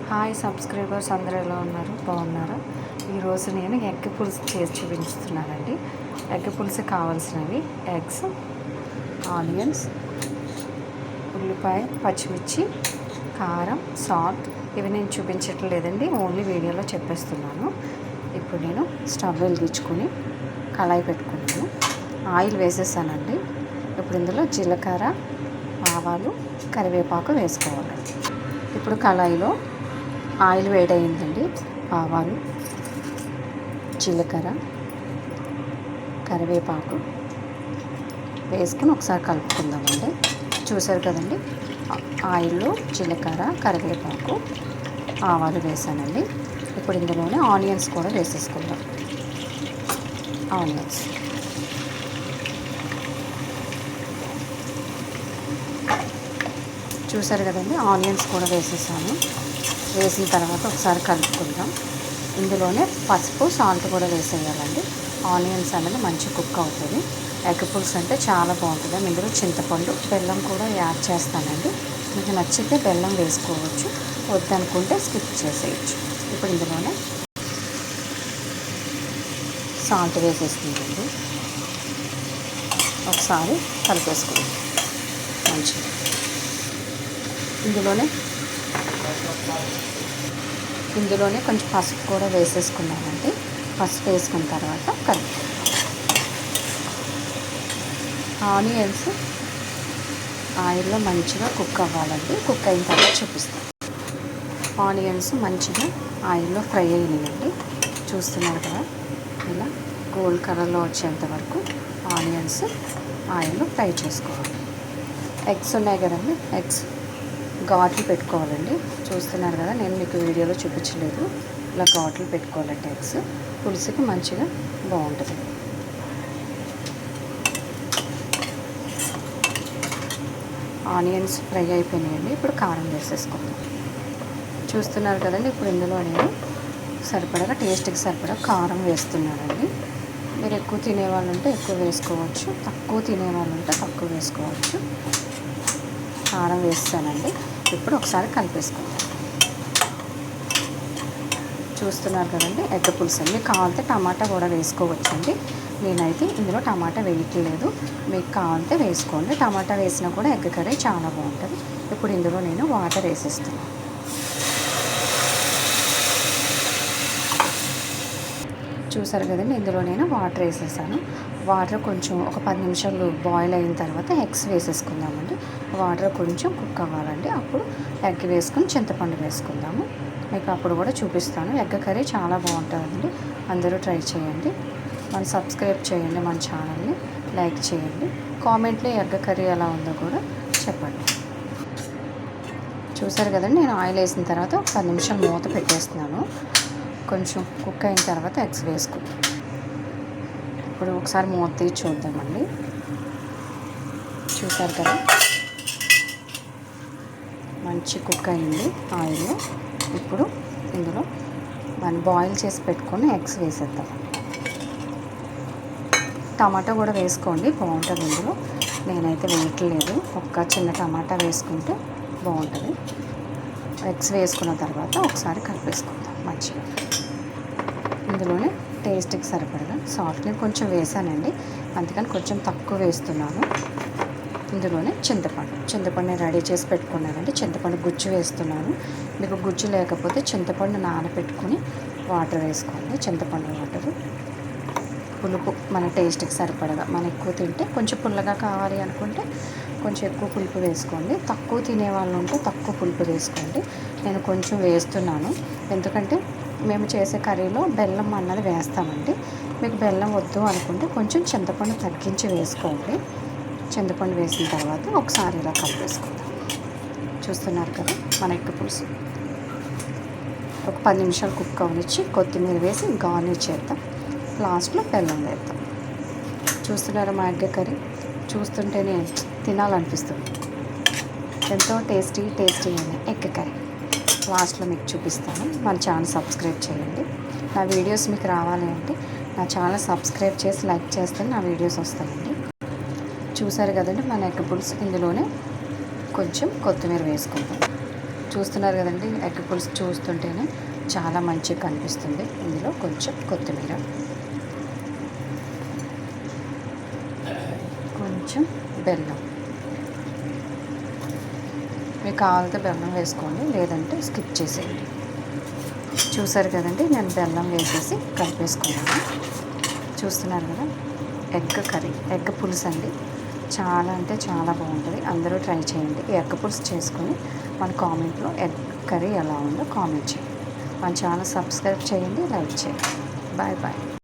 Hi subscribers అందరూ ఎలా ఉన్నారు? బాగున్నారా? ఈరోజు నేను ఎగ్ పులుసు చేసి చూపించుతున్నానండి. ఎగ్ పులుసు కావాల్సినవి ఎగ్స్, ఆనియన్స్, ఉల్లిపాయ, పచ్చిమిర్చి, కారం, సాల్ట్. ఇవి నేను చూపించట్లేదండి, ఓన్లీ వీడియోలో చెప్పేస్తున్నాను. ఇప్పుడు నేను స్టవ్ వెలిగించుకొని కళాయి పెట్టుకున్నాను. ఆయిల్ వేసేసానండి. ఇప్పుడు ఇందులో జీలకర్ర, ఆవాలు, కరివేపాకు వేసుకోవాలి. ఇప్పుడు కళాయిలో ఆయిల్ వేడయిందండి. ఆవాలు, జీలకర్ర, కరివేపాకు వేసుకుని ఒకసారి కలుపుకుందామండి. చూసారు కదండి, ఆయిల్లో జీలకర్ర, కరివేపాకు, ఆవాలు వేసానండి. ఇప్పుడు ఇందులోనే ఆనియన్స్ కూడా వేసేసుకుందాం. ఆనియన్స్ చూసారు కదండి, ఆనియన్స్ కూడా వేసేసాను. వేసిన తర్వాత ఒకసారి కలుపుకుందాం. ఇందులోనే పసుపు, సాల్ట్ కూడా వేసేయాలండి. ఆనియన్స్ అనేది మంచి కుక్ అవుతుంది. ఎగ్ పులుసు అంటే చాలా బాగుంటుంది. ఇందులో చింతపండు, బెల్లం కూడా యాడ్ చేస్తానండి. మీకు నచ్చితే బెల్లం వేసుకోవచ్చు, వద్దనుకుంటే స్కిప్ చేసేయచ్చు. ఇప్పుడు ఇందులోనే సాల్ట్ వేసేస్తుందండి. ఒకసారి కలిపేసుకుందాం మంచిగా. ఇందులోనే కొంచెం పసుపు కూడా వేసేసుకున్నామండి. పసుపు వేసుకున్న తర్వాత కలుపుకుందాం. ఆనియన్స్ ఆయిల్లో మంచిగా కుక్ అవ్వాలండి. కుక్ అయిన తర్వాత చూపిస్తాం. ఆనియన్స్ మంచిగా ఆయిల్లో ఫ్రై అయినాయండి. చూస్తున్నారు కదా, ఇలా గోల్డ్ కలర్లో వచ్చేంత వరకు ఆనియన్స్ ఆయిల్లో ఫ్రై చేసుకోవాలి. ఎగ్స్ ఉన్నాయి కదండి, ఎగ్స్ ఘాట్లు పెట్టుకోవాలండి. చూస్తున్నారు కదా, నేను మీకు వీడియోలో చూపించలేదు. ఇలా ఘాట్లు పెట్టుకోవాలండి. ఎగ్స్ పులుసుకి మంచిగా బాగుంటుంది. ఆనియన్స్ ఫ్రై అయిపోయినాయండి. ఇప్పుడు కారం వేసేసుకుందాం. చూస్తున్నారు కదండి, ఇప్పుడు ఇందులో నేను సరిపడగా టేస్ట్కి సరిపడా కారం వేస్తున్నానండి. మీరు ఎక్కువ తినేవాళ్ళు ఉంటే ఎక్కువ వేసుకోవచ్చు, తక్కువ తినేవాళ్ళు ఉంటే తక్కువ వేసుకోవచ్చు. కారం వేస్తానండి. ఇప్పుడు ఒకసారి కలిపేసుకుందాం. చూస్తున్నారు కదండి, ఎగ్ పులుసు అండి. కావాలంటే టమాటా కూడా వేసుకోవచ్చండి. నేనైతే ఇందులో టమాటా వేయట్లేదు. మీకు కావాలంటే వేసుకోండి. టమాటా వేసినా కూడా ఎగ్ కర్రీ చాలా బాగుంటుంది. ఇప్పుడు ఇందులో నేను వాటర్ వేసేస్తాను. చూసారు కదండి, ఇందులో నేను వాటర్ వేసేసాను. వాటర్ కొంచెం ఒక 10 నిమిషాలు బాయిల్ అయిన తర్వాత ఎగ్స్ వేసేసుకుందామండి. వాటర్ కొంచెం కుక్ అవ్వాలండి. అప్పుడు ఎగ్ వేసుకొని చింతపండు వేసుకుందాము. మీకు అప్పుడు కూడా చూపిస్తాను. ఎగ్ కర్రీ చాలా బాగుంటుందండి. అందరూ ట్రై చేయండి. సబ్స్క్రైబ్ చేయండి, మన ఛానల్ని లైక్ చేయండి. కామెంట్లో ఎగ్ కర్రీ ఎలా ఉందో కూడా చెప్పండి. చూసారు కదండి, నేను ఆయిల్ వేసిన తర్వాత 10 నిమిషాలు మూత పెట్టేస్తున్నాను. కొంచెం కుక్ అయిన తర్వాత ఎగ్స్ వేసుకుందాం. ఇప్పుడు ఒకసారి మూత తీసి చూద్దామండి. చూసారు కదా, మంచి కుక్ అయింది ఆయిల్. ఇప్పుడు ఇందులో మనం బాయిల్ చేసి పెట్టుకొని ఎగ్స్ వేసేద్దాం. టమాటా కూడా వేసుకోండి, బాగుంటుంది. ఇందులో నేనైతే వేయట్లేదు. ఒక్క చిన్న టమాటా వేసుకుంటే బాగుంటుంది. ఎగ్స్ వేసుకున్న తర్వాత ఒకసారి కలిపేసుకుందాం మంచిగా. ఇందులోనే టేస్ట్కి సరిపడగా సాల్ట్ నేను కొంచెం వేసానండి, అందుకని కొంచెం తక్కువ వేస్తున్నాను. ఇందులోనే చింతపండు నేను రెడీ చేసి పెట్టుకున్నానండి. చింతపండు గుజ్జు వేస్తున్నాను. మీకు గుజ్జు లేకపోతే చింతపండు నానబెట్టుకొని వాటర్ వేసుకోండి. చింతపండు వాటరు పులుపు మన టేస్ట్కి సరిపడగా. మనం ఎక్కువ తింటే కొంచెం పుల్లగా కావాలి అనుకుంటే కొంచెం ఎక్కువ పులుపు వేసుకోండి. తక్కువ తినే వాళ్ళు ఉంటే తక్కువ పులుపు వేసుకోండి. నేను కొంచెం వేస్తున్నాను, ఎందుకంటే మేము చేసే కర్రీలో బెల్లం అన్నది వేస్తామండి. మీకు బెల్లం వద్దు అనుకుంటే కొంచెం చింతపండు తగ్గించి వేసుకోండి. చింతపండు వేసిన తర్వాత ఒకసారి ఇలా కలిపేసుకుందాం. చూస్తున్నారు కదా, మన ఎగ్ పులుసు ఒక 10 నిమిషాలు కుక్ అవనిచ్చి కొత్తిమీర వేసి గార్నిష్ చేద్దాం. లాస్ట్లో బెల్లం వేద్దాం. చూస్తున్నారా, మా ఎగ్ కర్రీ చూస్తుంటేనే తినాలనిపిస్తుంది. ఎంతో టేస్టీ అయిన ఎగ్ కర్రీ లాస్ట్లో మీకు చూపిస్తాను. మన ఛానల్ సబ్స్క్రైబ్ చేయండి. నా వీడియోస్ మీకు రావాలి అంటే నా ఛానల్ సబ్స్క్రైబ్ చేసి లైక్ చేస్తే నా వీడియోస్ వస్తాయండి. చూసారు కదండి, మన ఎగ్ పులుసు. ఇందులోనే కొంచెం కొత్తిమీర వేసుకుంటాం. చూస్తున్నారు కదండి, ఎగ్ పులుసు చూస్తుంటేనే చాలా మంచిగా కనిపిస్తుంది. ఇందులో కొంచెం కొత్తిమీర, కొంచెం బెల్లం, మీకు కావాలంటే బెల్లం వేసుకోండి, లేదంటే స్కిప్ చేసేయండి. చూసారు కదండి, నేను బెల్లం వేసేసి కలిపేసుకున్నాను. చూస్తున్నారు కదా, ఎగ్ కర్రీ, ఎగ్ పులుసు అండి. చాలా అంటే చాలా బాగుంటుంది. అందరూ ట్రై చేయండి. ఈ ఎగ్ పులుసు చేసుకొని మన కామెంట్లో ఎగ్ కర్రీ ఎలా ఉందో కామెంట్ చేయండి. మన ఛానల్ సబ్స్క్రైబ్ చేయండి, లైక్ చేయండి. Bye bye.